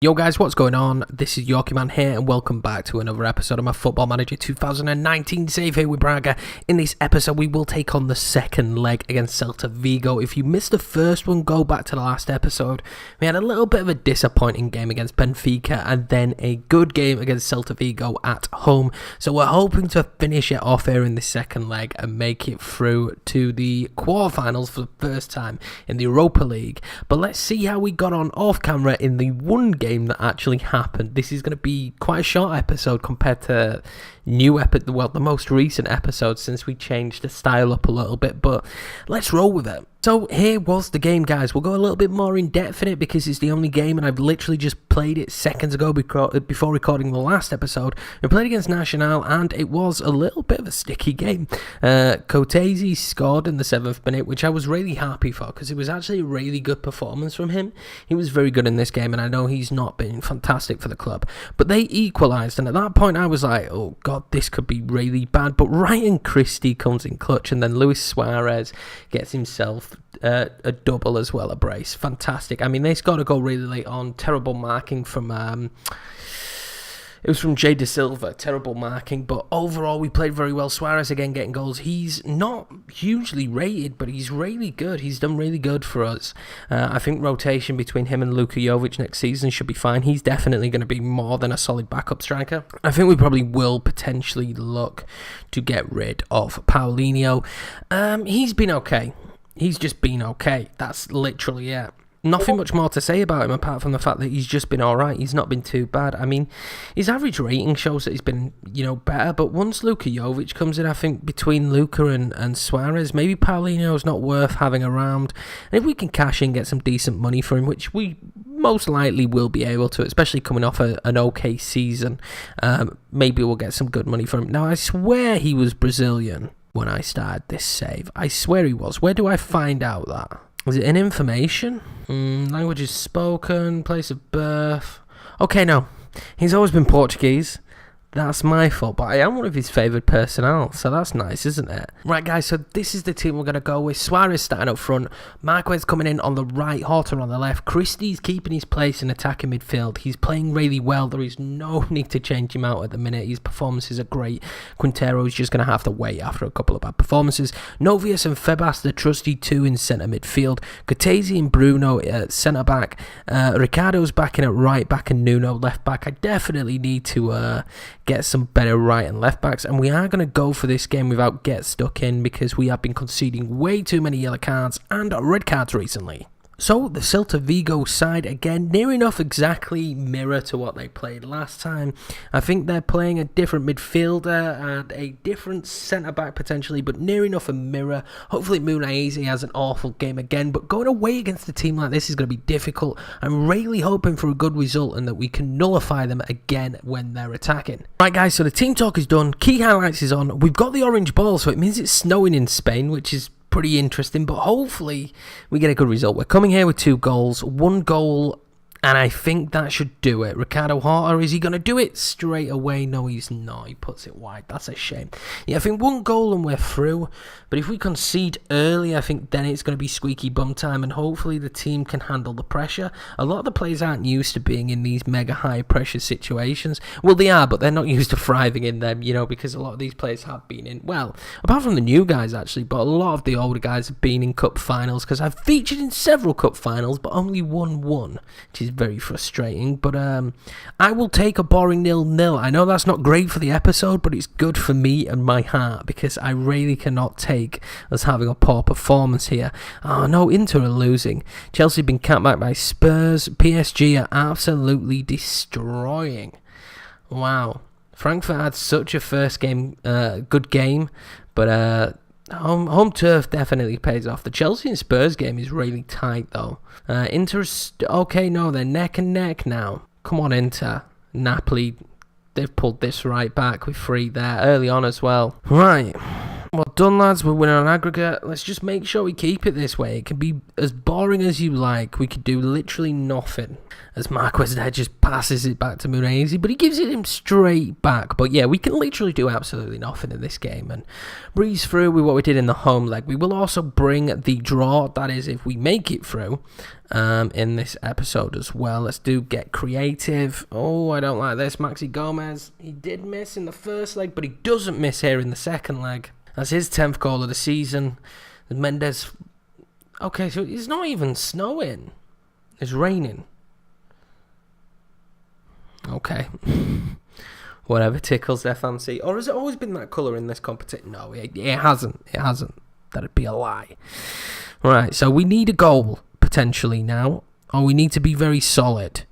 Yo guys, what's going on? This is Yorkie Man here and welcome back to another episode of my Football Manager 2019 save here with Braga. In this episode we will take on the second leg against Celta Vigo. If you missed the first one, go back to the last episode. We had a little bit of a disappointing game against Benfica and then a good game against Celta Vigo at home. So we're hoping to finish it off here in the second leg and make it through to the quarterfinals for the first time in the Europa League. But let's see how we got on off camera in the one game that actually happened. This is going to be quite a short episode compared to the most recent episode since we changed the style up a little bit, but let's roll with it. So here was the game, guys. We'll go a little bit more in depth in it because it's the only game and I've literally just played it seconds ago before recording the last episode. We played against Nacional and it was a little bit of a sticky game. Kotese scored in the 7th minute, which I was really happy for because it was actually a really good performance from him. He was very good in this game and I know he's not been fantastic for the club. But they equalised and at that point I was like, oh god, this could be really bad. But Ryan Christie comes in clutch and then Luis Suarez gets himself a double as well, a brace. Fantastic. I mean, they scored a goal really late on. Terrible marking from it was from Jay De Silva. Terrible marking, but overall we played very well. Suarez again getting goals. He's not hugely rated, but he's really good. He's done really good for us. I think rotation between him and Luka Jovic next season should be fine. He's definitely going to be more than a solid backup striker. I think we probably will potentially look to get rid of Paulinho. He's been okay. He's just been okay. That's literally it. Nothing much more to say about him apart from the fact that he's just been alright. He's not been too bad. I mean, his average rating shows that he's been, better. But once Luka Jovic comes in, I think between Luka and Suarez, maybe Paulinho's not worth having around. And if we can cash in, get some decent money for him, which we most likely will be able to, especially coming off an okay season, maybe we'll get some good money for him. Now, I swear he was Brazilian when I started this save. I swear he was. Where do I find out that? Was it in information? Languages spoken, place of birth. Okay, no. He's always been Portuguese. That's my fault, but I am one of his favoured personnel, so that's nice, isn't it? Right, guys, so this is the team we're going to go with. Suarez starting up front, Marquez coming in on the right, Horta on the left, Christie's keeping his place in attacking midfield. He's playing really well. There is no need to change him out at the minute. His performances are great. Quintero is just going to have to wait after a couple of bad performances. Novius and Febas, the trusty two in centre midfield. Kotese and Bruno at centre back. Ricardo's back in at right back and Nuno left back. I definitely need to get some better right and left backs, and we are going to go for this game without get stuck in because we have been conceding way too many yellow cards and red cards recently. So the Celta Vigo side, again, near enough exactly mirror to what they played last time. I think they're playing a different midfielder and a different centre-back potentially, but near enough a mirror. Hopefully Munaese has an awful game again, but going away against a team like this is going to be difficult. I'm really hoping for a good result and that we can nullify them again when they're attacking. Right, guys, so the team talk is done. Key highlights is on. We've got the orange ball, so it means it's snowing in Spain, which is pretty interesting, but hopefully we get a good result. We're coming here with 2 goals, 1 goal, and I think that should do it. Ricardo Horta, is he going to do it straight away? No, he's not. He puts it wide. That's a shame. Yeah, I think 1 goal and we're through. But if we concede early, I think then it's going to be squeaky bum time, and hopefully the team can handle the pressure. A lot of the players aren't used to being in these mega high pressure situations. Well, they are, but they're not used to thriving in them, because a lot of these players have been in, well, apart from the new guys actually, but a lot of the older guys have been in cup finals, because I've featured in several cup finals, but only won one, which is very frustrating. But I will take a boring 0-0. I know that's not great for the episode, but it's good for me and my heart because I really cannot take us having a poor performance here. Oh no, Inter are losing. Chelsea have been capped back by Spurs. PSG are absolutely destroying. Wow. Frankfurt had such a first game, good game, but home turf definitely pays off. The Chelsea and Spurs game is really tight though. Inter's okay. No, they're neck and neck now. Come on, Inter. Napoli, they've pulled this right back with 3 there early on as well. Right. Well done, lads. We're winning on aggregate. Let's just make sure we keep it this way. It can be as boring as you like. We could do literally nothing. As Marquez there just passes it back to Munezi, but he gives it him straight back. But yeah, we can literally do absolutely nothing in this game and breeze through with what we did in the home leg. We will also bring the draw, that is if we make it through, in this episode as well. Let's get creative. Oh, I don't like this. Maxi Gomez, he did miss in the first leg, but he doesn't miss here in the second leg. That's his 10th goal of the season. Mendes, okay, so it's not even snowing. It's raining. Okay. Whatever tickles their fancy. Or has it always been that colour in this competition? No, it hasn't. It hasn't. That'd be a lie. Right, so we need a goal, potentially, now. Or we need to be very solid.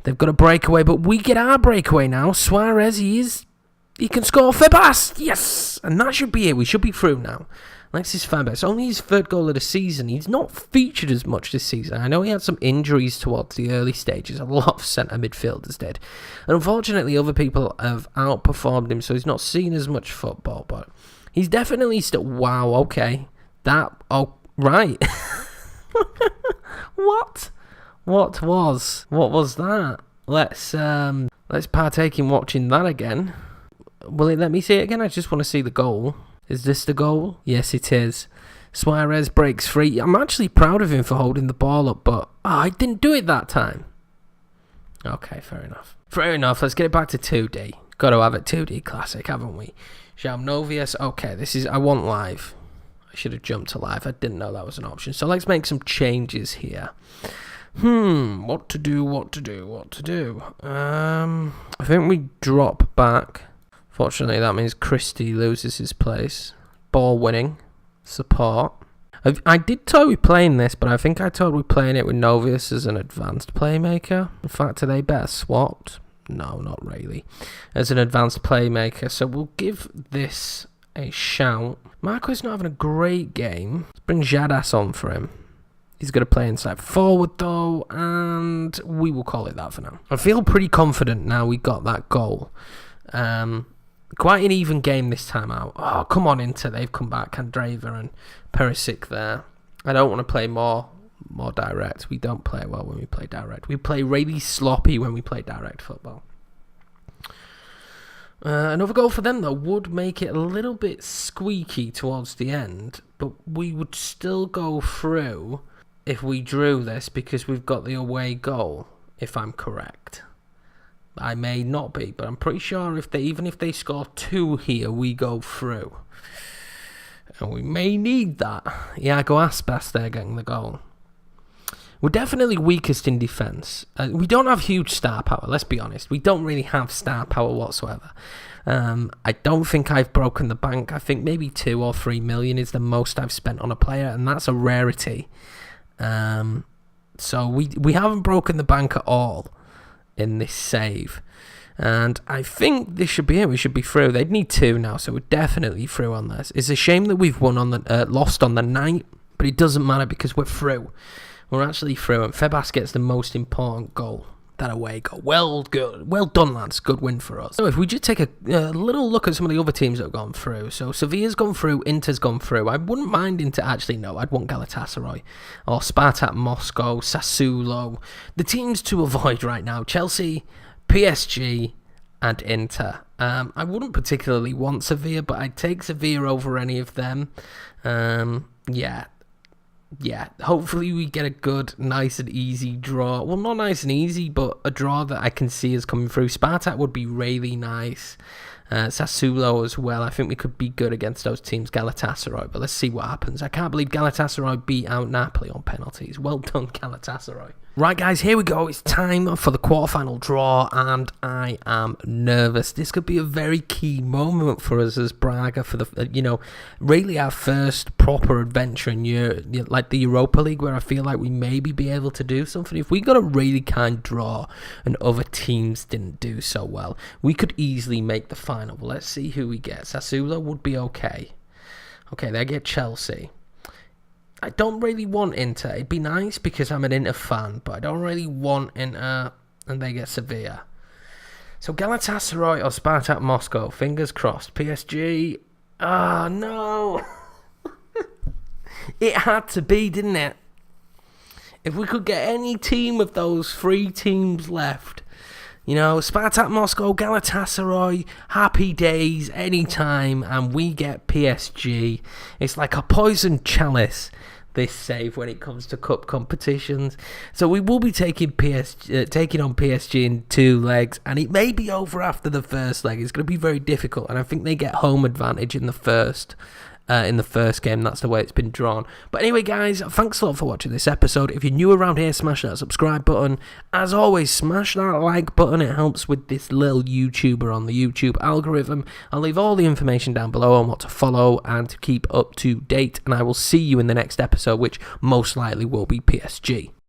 They've got a breakaway, but we get our breakaway now. Suarez, he can score. Febas! Yes! And that should be it. We should be through now. Alexis Febas, only his 3rd goal of the season. He's not featured as much this season. I know he had some injuries towards the early stages. A lot of centre midfielders did. And unfortunately, other people have outperformed him, so he's not seen as much football. But he's definitely still... Wow, okay. Oh, right. What? What was that? Let's partake in watching that again. Will it let me see it again? I just want to see the goal. Is this the goal? Yes, it is. Suarez breaks free. I'm actually proud of him for holding the ball up, but I didn't do it that time. Okay, fair enough. Fair enough. Let's get it back to 2D. Got to have it 2D classic, haven't we? Jaume Novius. Okay, I want live. I should have jumped to live. I didn't know that was an option. So let's make some changes here. What to do? I think we drop back. Fortunately, that means Christie loses his place. Ball winning. Support. I did toy with playing this, but I think I told we playing it with Novius as an advanced playmaker. In fact, are they better swapped? No, not really. As an advanced playmaker. So we'll give this a shout. Marco's not having a great game. Let's bring Jadas on for him. He's going to play inside forward though, and we will call it that for now. I feel pretty confident now we got that goal. Quite an even game this time out. Oh, come on, Inter. They've come back. Candreva and Perisic there. I don't want to play more direct. We don't play well when we play direct. We play really sloppy when we play direct football. Another goal for them, though, would make it a little bit squeaky towards the end, but we would still go through if we drew this because we've got the away goal, if I'm correct. I may not be, but I'm pretty sure even if they score 2 here, we go through. And we may need that. Iago Aspas there getting the goal. We're definitely weakest in defence. We don't have huge star power, let's be honest. We don't really have star power whatsoever. I don't think I've broken the bank. I think maybe 2 or 3 million is the most I've spent on a player, and that's a rarity. So we haven't broken the bank at all in this save. And I think this should be it. We should be through. They'd need 2 now, so we're definitely through on this. It's a shame that we've lost on the night, but it doesn't matter because we're through. We're actually through, and Febas gets the most important goal. That away goal. Well done, lads. Good win for us. So if we just take a little look at some of the other teams that have gone through. So Sevilla's gone through, Inter's gone through. I wouldn't mind Inter. Actually, no. I'd want Galatasaray or Spartak Moscow, Sassuolo. The teams to avoid right now: Chelsea, PSG, and Inter. I wouldn't particularly want Sevilla, but I'd take Sevilla over any of them. Yeah, hopefully we get a good, nice and easy draw. Well, not nice and easy, but a draw that I can see is coming through. Spartak would be really nice. Sassuolo as well. I think we could be good against those teams. Galatasaray, but let's see what happens. I can't believe Galatasaray beat out Napoli on penalties. Well done, Galatasaray. Right, guys, here we go. It's time for the quarterfinal draw, and I am nervous. This could be a very key moment for us as Braga for the, really our first proper adventure in like the Europa League, where I feel like we maybe be able to do something. If we got a really kind draw and other teams didn't do so well, we could easily make the final. But let's see who we get. Sassuolo would be okay. Okay, they get Chelsea. I don't really want Inter. It'd be nice because I'm an Inter fan, but I don't really want Inter, and they get Sevilla. So Galatasaray or Spartak Moscow, fingers crossed. PSG, Oh, no. It had to be, didn't it? If we could get any team of those three teams left, Spartak Moscow, Galatasaray, happy days, anytime, and we get PSG. It's like a poison chalice, this save, when it comes to cup competitions. So we will be taking on PSG in 2 legs, and it may be over after the first leg. It's going to be very difficult, and I think they get home advantage in the first game. That's the way it's been drawn. But anyway, guys, thanks a lot for watching this episode. If you're new around here, smash that subscribe button. As always, smash that like button. It helps with this little YouTuber on the YouTube algorithm. I'll leave all the information down below on what to follow and to keep up to date, and I will see you in the next episode, which most likely will be PSG.